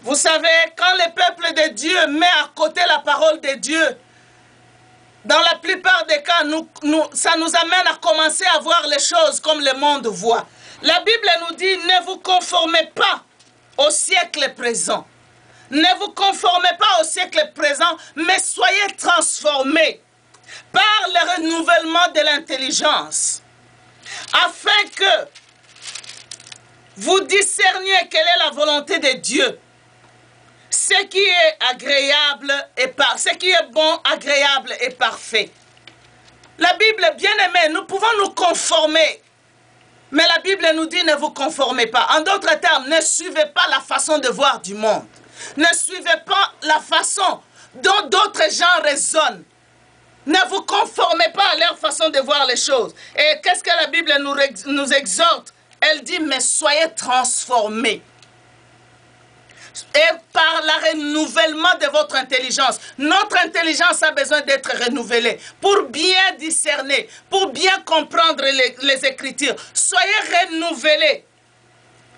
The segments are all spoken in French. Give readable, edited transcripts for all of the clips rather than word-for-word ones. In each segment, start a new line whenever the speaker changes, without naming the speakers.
Vous savez, quand le peuple de Dieu met à côté la parole de Dieu, dans la plupart des cas, ça nous amène à commencer à voir les choses comme le monde voit. La Bible nous dit, ne vous conformez pas au siècle présent. Ne vous conformez pas au siècle présent, mais soyez transformés par le renouvellement de l'intelligence, afin que vous discerniez quelle est la volonté de Dieu, ce qui est agréable et ce qui est bon, agréable et parfait. La Bible, bien aimée, nous pouvons nous conformer, mais la Bible nous dit ne vous conformez pas. En d'autres termes, ne suivez pas la façon de voir du monde. Ne suivez pas la façon dont d'autres gens raisonnent. Ne vous conformez pas à leur façon de voir les choses. Et qu'est-ce que la Bible nous exhorte? Elle dit, mais soyez transformés. Et par le renouvellement de votre intelligence. Notre intelligence a besoin d'être renouvelée pour bien discerner, pour bien comprendre les Écritures. Soyez renouvelés.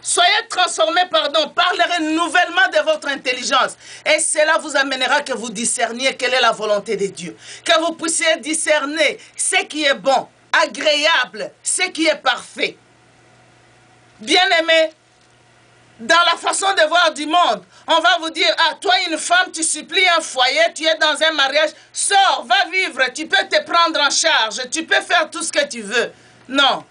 Soyez transformés, par le renouvellement de votre intelligence. Et cela vous amènera que vous discerniez quelle est la volonté de Dieu. Que vous puissiez discerner ce qui est bon, agréable, ce qui est parfait. Bien-aimés, dans la façon de voir du monde, on va vous dire, ah, toi une femme, tu supplies un foyer, tu es dans un mariage, sors, va vivre, tu peux te prendre en charge, tu peux faire tout ce que tu veux. Non.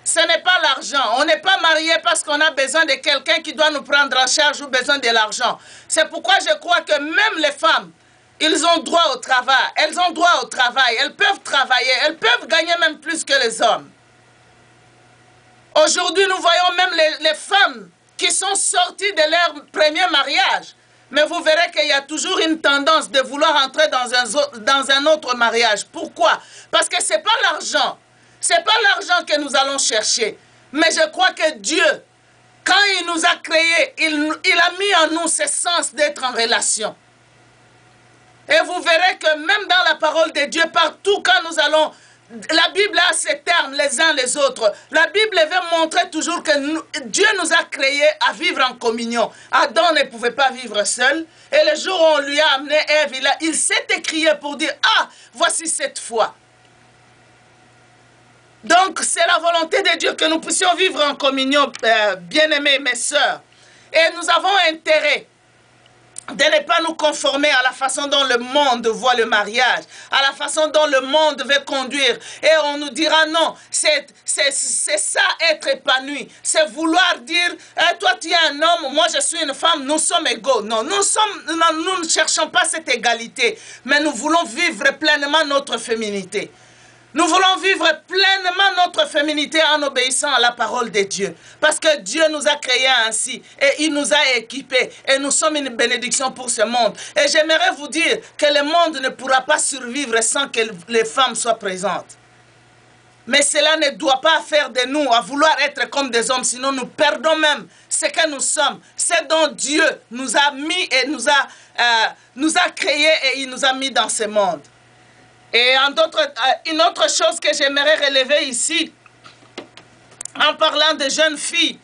Ce n'est pas l'argent. On n'est pas marié parce qu'on a besoin de quelqu'un qui doit nous prendre en charge ou besoin de l'argent. C'est pourquoi je crois que même les femmes, ils ont droit au travail. Elles ont droit au travail. Elles peuvent travailler. Elles peuvent gagner même plus que les hommes. Aujourd'hui, nous voyons même les femmes qui sont sorties de leur premier mariage. Mais vous verrez qu'il y a toujours une tendance de vouloir entrer dans un autre mariage. Pourquoi? Parce que ce n'est pas l'argent. Ce n'est pas l'argent que nous allons chercher. Mais je crois que Dieu, quand il nous a créés, il a mis en nous ce sens d'être en relation. Et vous verrez que même dans la parole de Dieu, partout quand nous allons, la Bible a ces termes les uns les autres. La Bible veut montrer toujours que Dieu nous a créés à vivre en communion. Adam ne pouvait pas vivre seul. Et le jour où on lui a amené Ève, il s'est écrié pour dire, ah, voici cette fois. Donc, c'est la volonté de Dieu que nous puissions vivre en communion, bien-aimés, mes sœurs. Et nous avons intérêt de ne pas nous conformer à la façon dont le monde voit le mariage, à la façon dont le monde veut conduire. Et on nous dira non, c'est ça être épanoui. C'est vouloir dire, toi tu es un homme, moi je suis une femme, nous sommes égaux. Non, nous ne cherchons pas cette égalité, mais nous voulons vivre pleinement notre féminité. Nous voulons vivre pleinement notre féminité en obéissant à la parole de Dieu. Parce que Dieu nous a créés ainsi et il nous a équipés. Et nous sommes une bénédiction pour ce monde. Et j'aimerais vous dire que le monde ne pourra pas survivre sans que les femmes soient présentes. Mais cela ne doit pas faire de nous à vouloir être comme des hommes, sinon nous perdons même ce que nous sommes. C'est dont Dieu nous a mis et nous a créés et il nous a mis dans ce monde. Et une autre chose que j'aimerais relever ici, en parlant de jeunes filles,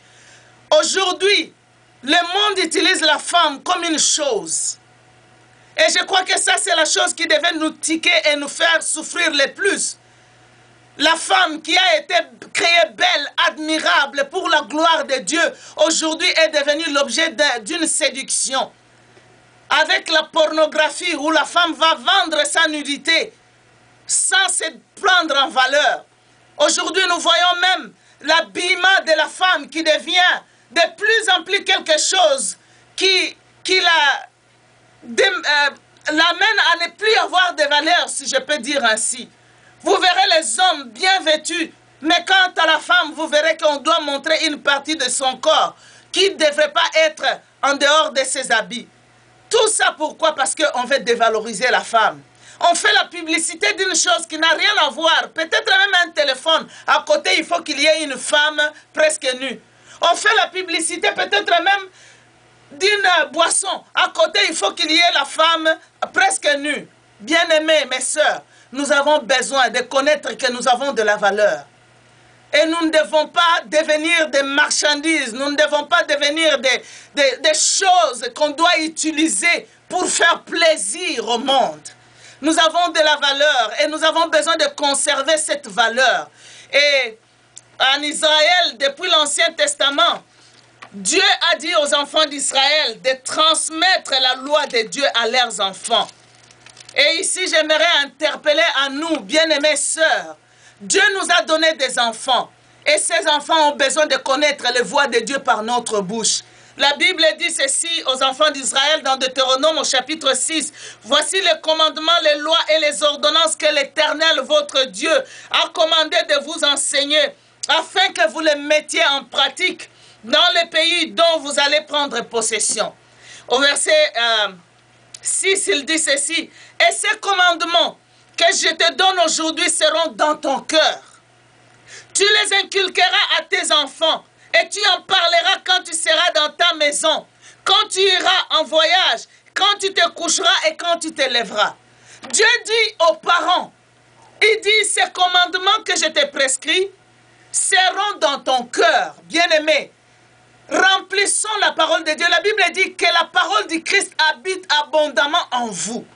aujourd'hui, le monde utilise la femme comme une chose. Et je crois que ça, c'est la chose qui devait nous tiquer et nous faire souffrir le plus. La femme qui a été créée belle, admirable pour la gloire de Dieu, aujourd'hui est devenue l'objet d'une séduction. Avec la pornographie où la femme va vendre sa nudité, sans se prendre en valeur. Aujourd'hui, nous voyons même l'habillement de la femme qui devient de plus en plus quelque chose qui l'amène à ne plus avoir de valeur, si je peux dire ainsi. Vous verrez les hommes bien vêtus, mais quant à la femme, vous verrez qu'on doit montrer une partie de son corps qui ne devrait pas être en dehors de ses habits. Tout ça pourquoi? Parce qu'on veut dévaloriser la femme. On fait la publicité d'une chose qui n'a rien à voir. Peut-être même un téléphone. À côté, il faut qu'il y ait une femme presque nue. On fait la publicité peut-être même d'une boisson. À côté, il faut qu'il y ait la femme presque nue. Bien-aimés, mes sœurs, nous avons besoin de connaître que nous avons de la valeur. Et nous ne devons pas devenir des marchandises, nous ne devons pas devenir des choses qu'on doit utiliser pour faire plaisir au monde. Nous avons de la valeur et nous avons besoin de conserver cette valeur. Et en Israël, depuis l'Ancien Testament, Dieu a dit aux enfants d'Israël de transmettre la loi de Dieu à leurs enfants. Et ici, j'aimerais interpeller à nous, bien-aimés sœurs. Dieu nous a donné des enfants. Et ces enfants ont besoin de connaître les voix de Dieu par notre bouche. La Bible dit ceci aux enfants d'Israël dans Deutéronome au chapitre 6. Voici les commandements, les lois et les ordonnances que l'Éternel, votre Dieu, a commandé de vous enseigner, afin que vous les mettiez en pratique dans les pays dont vous allez prendre possession. Au verset 6, il dit ceci. Et ces commandements que je te donne aujourd'hui seront dans ton cœur. Tu les inculqueras à tes enfants et tu en parleras quand tu seras dans ta maison, quand tu iras en voyage, quand tu te coucheras et quand tu te lèveras. Dieu dit aux parents, il dit, ces commandements que je te prescris seront dans ton cœur, bien-aimé. Remplissons la parole de Dieu. La Bible dit que la parole du Christ habite abondamment en vous.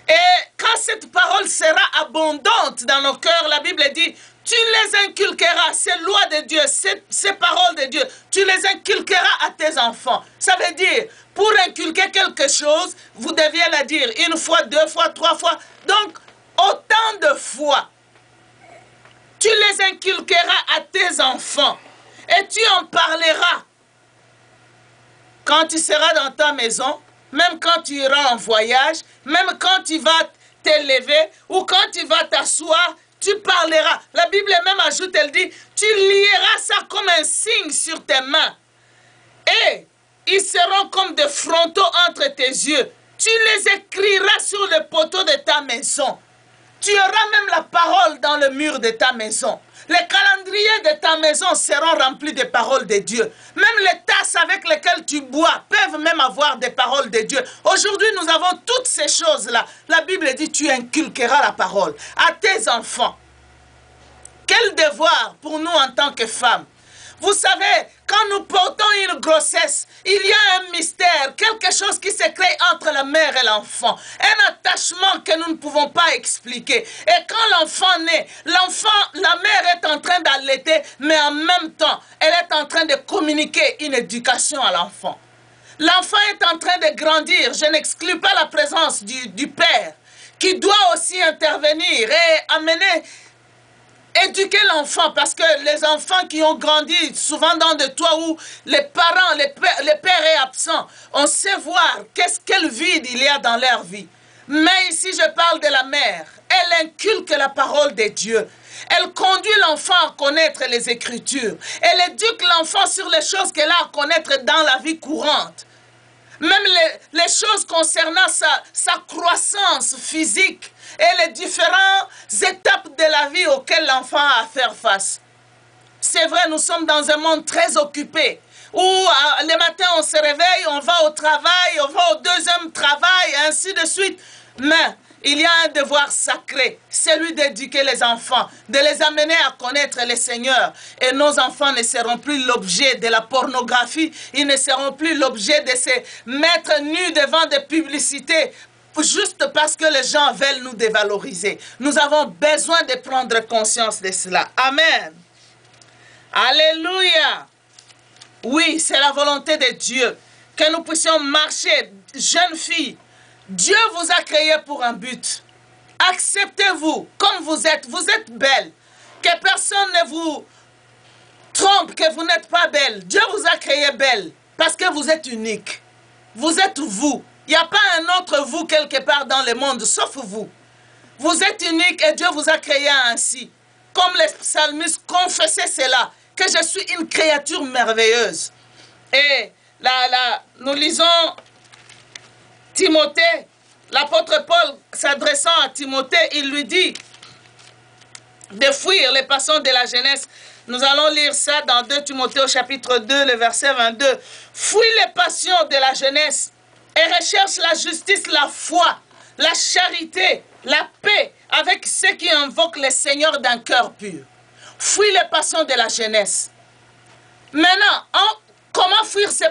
Et quand cette parole sera abondante dans nos cœurs, la Bible dit, tu les inculqueras, ces lois de Dieu, ces paroles de Dieu, tu les inculqueras à tes enfants. Ça veut dire, pour inculquer quelque chose, vous deviez la dire une fois, deux fois, trois fois. Donc, autant de fois, tu les inculqueras à tes enfants et tu en parleras quand tu seras dans ta maison, même quand tu iras en voyage, même quand tu vas te lever ou quand tu vas t'asseoir, tu parleras. La Bible même ajoute, elle dit, tu lieras ça comme un signe sur tes mains. Et ils seront comme des frontaux entre tes yeux. Tu les écriras sur le poteau de ta maison. Tu auras même la parole dans le mur de ta maison. Les calendriers de ta maison seront remplis des paroles de Dieu. Même les tasses avec lesquelles tu bois peuvent même avoir des paroles de Dieu. Aujourd'hui, nous avons toutes ces choses-là. La Bible dit, tu inculqueras la parole à tes enfants. Quel devoir pour nous en tant que femmes. Vous savez, quand nous portons une grossesse, il y a un mystère, quelque chose qui se crée entre la mère et l'enfant. Un attachement que nous ne pouvons pas expliquer. Et quand l'enfant naît, la mère est en train d'allaiter, mais en même temps, elle est en train de communiquer une éducation à l'enfant. L'enfant est en train de grandir. Je n'exclus pas la présence du père, qui doit aussi intervenir et amener... Éduquer l'enfant, parce que les enfants qui ont grandi souvent dans des toits où les parents, le père est absent, on sait voir quel vide il y a dans leur vie. Mais ici je parle de la mère. Elle inculque la parole de Dieu. Elle conduit l'enfant à connaître les Écritures. Elle éduque l'enfant sur les choses qu'elle a à connaître dans la vie courante. Même les choses concernant sa croissance physique et les différentes étapes de la vie auxquelles l'enfant a à faire face. C'est vrai, nous sommes dans un monde très occupé, où le matin on se réveille, on va au travail, on va au deuxième travail, et ainsi de suite. Mais il y a un devoir sacré, celui d'éduquer les enfants, de les amener à connaître le Seigneur. Et nos enfants ne seront plus l'objet de la pornographie, ils ne seront plus l'objet de se mettre nus devant des publicités, juste parce que les gens veulent nous dévaloriser. Nous avons besoin de prendre conscience de cela. Amen. Alléluia. Oui, c'est la volonté de Dieu que nous puissions marcher, jeunes filles. Dieu vous a créé pour un but. Acceptez-vous comme vous êtes. Vous êtes belle. Que personne ne vous trompe que vous n'êtes pas belle. Dieu vous a créé belle parce que vous êtes unique. Vous êtes vous. Il n'y a pas un autre vous quelque part dans le monde, sauf vous. Vous êtes unique et Dieu vous a créé ainsi. Comme les psalmistes confessaient cela, que je suis une créature merveilleuse. Et là, nous lisons Timothée, l'apôtre Paul s'adressant à Timothée, il lui dit de fuir les passions de la jeunesse. Nous allons lire ça dans 2 Timothée au chapitre 2, le verset 22. Fuis les passions de la jeunesse et recherche la justice, la foi, la charité, la paix avec ceux qui invoquent le Seigneur d'un cœur pur. Fuis les passions de la jeunesse. Maintenant, comment fuir ces